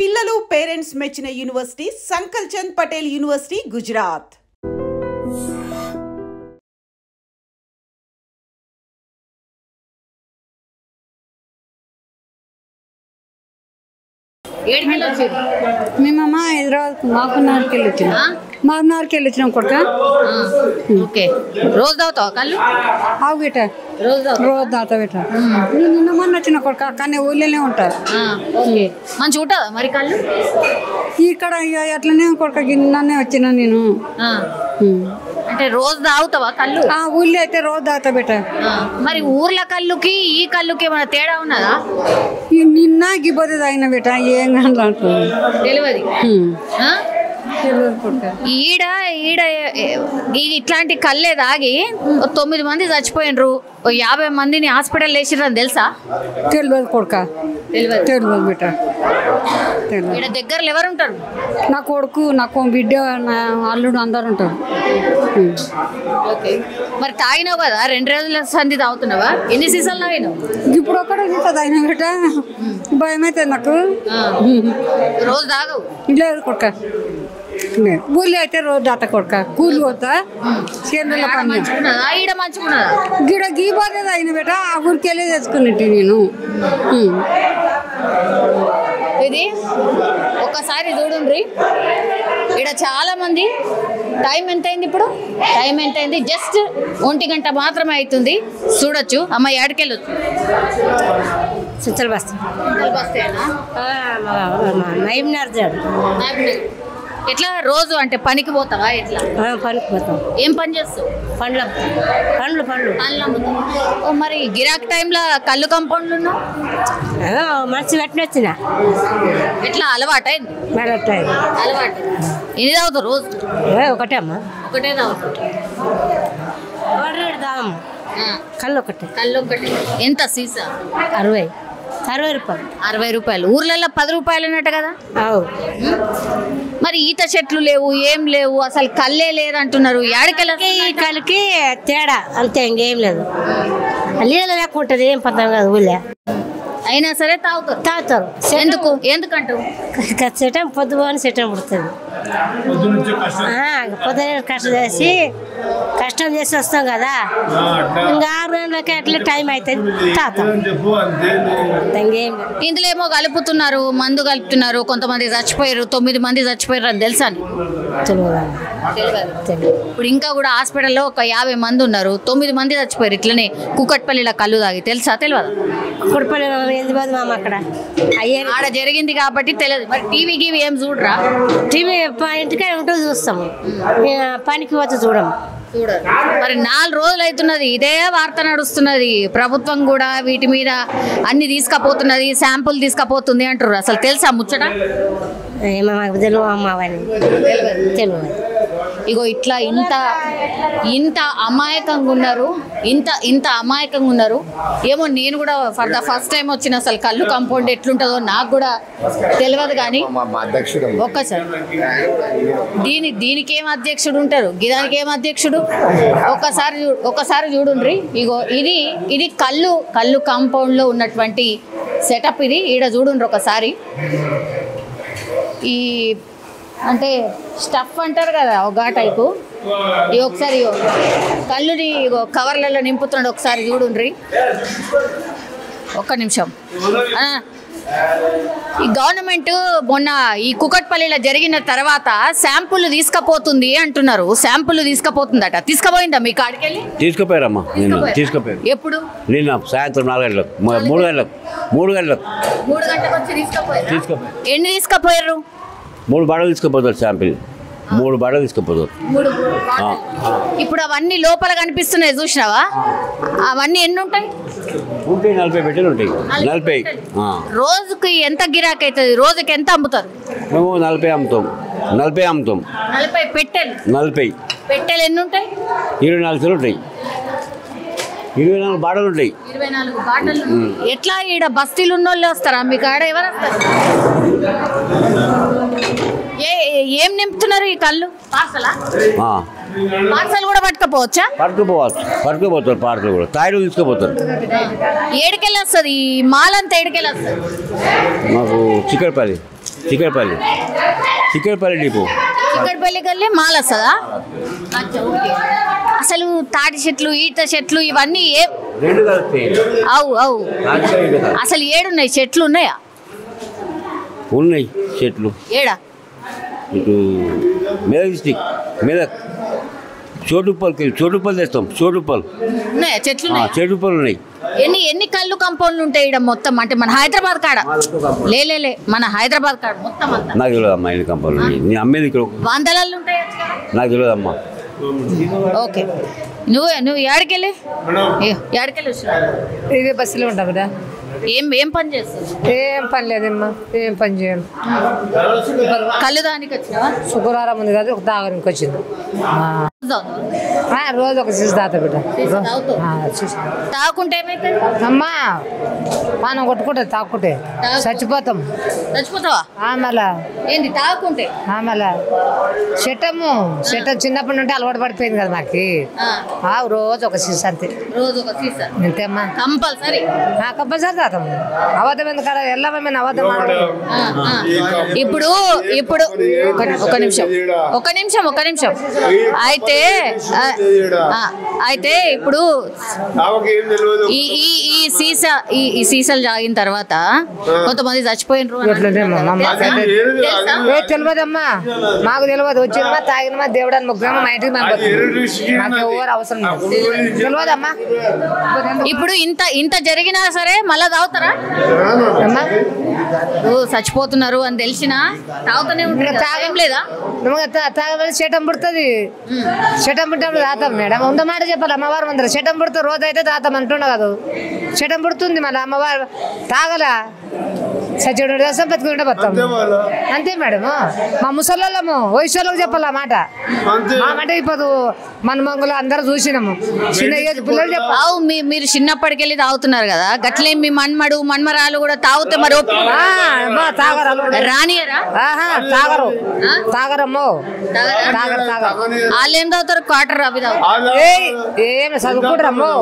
పిల్లలు పేరెంట్స్ మెచ్చిన university సంకల్ Chand Patel university Gujarat. మేమమ్మ Hyderabad మాకున్నార్కి వెళ్ళొచ్చినాం. మాకున్నార్కి వెళ్ళొచ్చినాం కొడుక. ఓకే, రోజు తాగుతావా కళ్ళు? ఆవు బిట్ట రోజు తాగుతా బిట్ట. నిన్న మొన్న వచ్చిన కొడుక, కానీ ఊళ్ళోనే ఉంటారు. ఓకే, మంచిగా ఉంటుందా మరి కళ్ళు? ఇక్కడ అట్లనే కొడుక, నిన్ననే వచ్చిన నేను. అంటే రోజు తాగుతావా కళ్ళు? ఊళ్ళో అయితే రోజు తాగుతా బిట్ట. మరి ఊర్ల కళ్ళుకి ఈ కళ్ళుకి ఏమైనా తేడా ఉన్నదా? నిన్న గిబ్బది తాగిన బిట్ట, ఏం కానీ తెలియదు. ఈడ ఈడ ఇట్లాంటి కళ్ళే తాగి 9 మంది చచ్చిపోయినరు, 50 మందిని హాస్పిటల్ వేసిర్రని తెలుసా? తెలియదు కొడుక, తెలియదు బిట్ట. ఈడ దగ్గరలో ఎవరు ఉంటారు? నా కొడుకు, నాకు బిడ్డ, నా అల్లుడు అందరు ఉంటారు. ఓకే, మరి తాగినావు కదా, 2 రోజుల సంధి తాగుతున్నావా? ఎన్ని సీసాలు తాగినావు? ఇప్పుడు ఒక్కడే తాగిన బిట్ట, భయం అవుతుంది నాకు. రోజు తాగవు? లేదు కొడుక, ఊళ్ళో అయితే రోజు దాత కొడుక, కూలి పోతా చేనుల పని. ఈడ మంచుకున్నదా? గిడ గీపోతే అయిన బేట, ఆ ఊరికి వెళ్ళి తెచ్చుకున్నట్టు నేను. ఇది ఒక్కసారి చూడండి, ఇక్కడ చాలా మంది. టైం ఎంత అయింది ఇప్పుడు? టైం ఎంత అయింది? జస్ట్ 1 గంట మాత్రమే అవుతుంది. చూడొచ్చు. అమ్మాయి ఏడకెళ్ళొచ్చు. చింతలు బస్తా ఎట్లా రోజు అంటే పనికి పోతావా? ఎట్లా పనికి పోతాం. ఏం పని చేస్తావు? పండ్లు అమ్ముతావు. మరి గిరాక్ టైంలో కళ్ళు కాంపౌండ్లు ఉన్నావు, మంచి పెట్టిన వచ్చిన. ఎట్లా అలవాటు? అలవాటు. ఎన్ని తాగుతావు రోజు? ఒకటే అమ్మా, ఒకటే తాగుతావు. కళ్ళు ఒకటే. కళ్ళు ఒకటి. ఎంత సీసా? 60 రూపాయలు. 60 రూపాయలు. ఊర్లలో 10 రూపాయలు అన్నట్టు కదా. మరి ఈత చెట్లు లేవు, ఏం లేవు, అసలు కళ్ళే లేదంటున్నారు. ఏడకెళ్ళి కళ్ళకి తేడా అంతే, ఇంకేం లేదు. నీళ్ళు లేకుంటుంది, ఏం పద్ధతి కాదు ఊళ్ళో. అయినా సరే తాగుతారు. ఎందుకంటారు? సెటం పొద్దుపోని సెటం పుడుతుంది. పొద్దున కష్టం చేసి వస్తాం కదా, ఇంకా 6 గంటలకి అట్లా టైం అవుతుంది, తాగుతాం. ఇందులో ఏమో కలుపుతున్నారు, మందు కలుపుతున్నారు. కొంతమంది చచ్చిపోయారు, 9 మంది చచ్చిపోయారు అని తెలుసా? ఇప్పుడు ఇంకా కూడా హాస్పిటల్లో ఒక 50 మంది ఉన్నారు, 9 మంది చచ్చిపోయారు ఇట్లనే కుకట్పల్లిలో కళ్ళు తాగి. తెలుసా? తెలియదు. కుకట్పల్లి అక్కడ ఆడ జరిగింది కాబట్టి తెలియదు. మరి టీవీకి ఏం చూడరా? టీవీ ఇంటికే ఉంటూ చూస్తాము, పనికి పోతే చూడము. మరి 4 రోజులు అవుతున్నది, ఇదే వార్త నడుస్తున్నది. ప్రభుత్వం కూడా వీటి మీద అన్ని తీసుకపోతున్నది, శాంపుల్ తీసుకపోతుంది అంటారు. అసలు తెలుసా ముచ్చట? తెలియదు. ఇగో ఇట్లా ఇంత అమాయకంగా ఉన్నారు, ఇంత అమాయకంగా ఉన్నారు. ఏమో నేను కూడా ఫర్ ద ఫస్ట్ టైం వచ్చిన, అసలు కళ్ళు కాంపౌండ్ ఎట్లుంటుందో నాకు కూడా తెలియదు. కానీ ఒక్కసారి దీనికి ఏం అధ్యక్షుడు ఉంటారు, గిదానికి ఏం అధ్యక్షుడు? ఒక్కసారి చూడండి. ఇగో ఇది కళ్ళు కాంపౌండ్లో ఉన్నటువంటి సెటప్. ఇది ఈడ చూడండి ఒకసారి. ఈ అంటే స్టఫ్ అంటారు కదా, ఒక టైపు. ఇవి ఒకసారి కళ్ళుని కవర్లలో నింపుతున్నాడు, ఒకసారి చూడండి. ఒక్క నిమిషం. ఈ గవర్నమెంట్ మొన్న ఈ కుకట్పల్లిలో జరిగిన తర్వాత శాంపుల్ తీసుకుపోతుంది అంటున్నారు. శాంపుల్ తీసుకుపోతుందట. తీసుకుపోయిందా మీ కాడికెళ్ళి? తీసుకుపోయారమ్మా, తీసుకుపోయారు. ఎప్పుడు? నిన్న సాయంత్రం 4 గంటలకు, 3 గంటలకు వచ్చి తీసుకుపోయారు. ఎన్ని తీసుకుపోయారు? 3 బాటలు తీసుకుపోతారు. శాంపిల్ 3 బాటలు తీసుకుపోతారు. ఇప్పుడు అవన్నీ లోపల కనిపిస్తున్నాయి, చూసినావా? అవన్నీ ఎన్ని ఉంటాయి? 40 పెట్టెలు ఉంటాయి. 40. రోజుకి ఎంత గిరాకీ అవుతుంది? రోజుకి ఎంత అమ్ముతారు? మేము 40 అమ్ముతాం. 40 పెట్టెలు. 40 పెట్టెలు ఎన్ని ఉంటాయి? 24 కిలో ఉంటాయి. 24 బాటలు ఉంటాయి. 24 బాటలు. ఎట్లా ఈడ బస్తీలు ఉన్న వాళ్ళు వస్తారా మీ కాడ? ఎవరు వస్తారు? ఏం నింపుతున్నారు ఈ కళ్ళు? పార్సల్ కూడా పట్టుకపోవచ్చా? పట్టుకుపోతారు. పార్సల్ కూడా తాయిలు తీసుకుపోతారు. ఏడుకెళ్ళి వస్తుంది ఈ మాల్ అంతా? ఏడుకెళ్ళి వస్తుంది? మాకు చిక్కడపల్లి. చిక్కడపల్లి డిపో. చిక్కడపల్లికి వెళ్ళి మాల్ వస్తుందా? అసలు తాటి చెట్లు ఈత చెట్లు ఇవన్నీ అవు అసలు ఏడున్నాయి చెట్లు ఉన్నాయా? ఉన్నాయి చెట్లు. ఏడా? ఇటు మెదక్ డిస్టిక్, మెదక్ చోటుపల్లి తెస్తాం. ఉన్నాయా చెట్లు? చోటుపల్లి ఉన్నాయి. ఎన్ని కళ్ళు కంపౌండ్లు ఉంటాయి ఇక్కడ మొత్తం? అంటే మన హైదరాబాద్ కాడ లేలే మన హైదరాబాద్ కాడ మొత్తం అంతా నాకు తెలియదు అమ్మా. ఎన్ని కంపౌండ్లు నీ అమ్మేది ఇక్కడ వందలల్లో ఉంటాయి నాకు తెలియదు అమ్మా. ఓకే, నువ్వు ఏడకెళ్ళి వచ్చినావు? ఇదే బస్సులో ఉంటా బిడ్డ. ఏం పని చేస్తావు? ఏం పని లేదమ్మా, ఏం పని చేయను. కళ్ళు దానికి వచ్చినావా? శుక్రవారం ఉంది కదా, ఒక తాగడానికి వచ్చింది. రోజు ఒక సీసీ తాత బిడ్డ. తాగుకుంటే ఏమైతే అమ్మా పానం కొట్టుకుంటుంది, తాగుకుంటే చచ్చిపోతాం. చచ్చిపోతావా? మళ్ళా ఏంది తాగుకుంటే? మళ్ళా చెట్టం చిన్నప్పటి నుండి అలవాటు పడిపోయింది కదా మాకు. రోజు ఒక సీసీ అంతే. రోజు ఒక సీసా అంతేమ్మా, కంపల్సరీ. కంపల్సరీ తాతాం. అబద్ధం ఎందుకు ఎల్లమే అబద్ధం. ఇప్పుడు ఒక నిమిషం అయితే ఇప్పుడు ఈ సీసాలు తాగిన తర్వాత కొంతమంది చచ్చిపోయినరు. తెలియదమ్మా, మాకు తెలియదు. వచ్చినమా తాగినమా దేవుడాన్ని ముగ్గురమ్మా, మా ఇంటికి మాకు ఎవరు అవసరం తెలియదమ్మా. ఇప్పుడు ఇంత జరిగినా సరే మళ్ళా తాగుతారా? చచ్చిపోతున్నారు అని తెలిసినా తాగుతూనే ఉంటారు. తాగం లేదా? తాగబడి చెట్టం పుడుతుంది. చెట్టం పుట్టినప్పుడు తాతాం మేడం. ఉన్న మాట చెప్పాలి. అమ్మవారు ముందర చెట్టం పుడుతుంది, రోజు అయితే తాతాం అంటుండ కాదు. చెట్టం పుడుతుంది మళ్ళీ అమ్మవారు తాగలా సచ్చుడు రసం బతుకుంటే బతాం అంతే మేడం. మా ముసళ్ళము వయసులకు చెప్పాలి మాట. మా మాట ఇప్పుడు మన మంగులు అందరూ చూసినాము. చిన్న ఏజ్ పిల్లలు చెప్పావు. మీరు చిన్నప్పటికెళ్ళి తాగుతున్నారు కదా, గట్లే మీ మన్మరాలు కూడా తాగుతే మరి తాగరు రానియరా? తాగరమ్మో, వాళ్ళు ఏం తాగుతారు? క్వార్టర్ అవి ఏమి చదువుకుంటారమ్మో,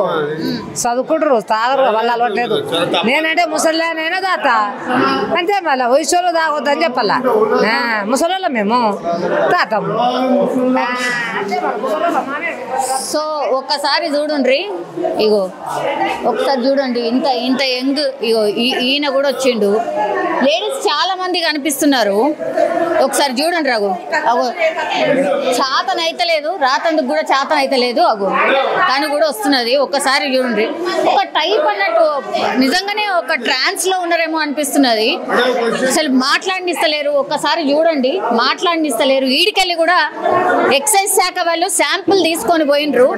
చదువుకుంటారు. తాగరు, వాళ్ళు అలవట్లేదు. నేనంటే ముసలినైనా తాత అంతే. మళ్ళీ వయసులో తాగొద్దు అని చెప్పాలా. ముసలి మేము తాతాము. సో ఒక్కసారి చూడండి, ఇగో ఒకసారి చూడండి, ఇంత యంగ్ ఇగో ఈయన కూడా వచ్చిండు. లేడీస్ చాలా మంది కనిపిస్తున్నారు. ఒకసారి చూడండి. అగో చాతన అయితే లేదు, రాతందుకు కూడా చాతన అయితే లేదు. అగో తను కూడా వస్తున్నది. ఒక్కసారి చూడండి. ఒక టైప్ అన్నట్టు నిజంగానే ఒక ట్రాన్స్ లో ఉన్నారేమో అనిపిస్తున్నది. అసలు మాట్లాడినిస్తలేరు. ఒక్కసారి చూడండి, మాట్లాడినిస్తలేరు. ఈడికెళ్ళి కూడా ఎక్సైజ్ శాఖ వాళ్ళు శాంపుల్ తీసుకొని పోయినరు.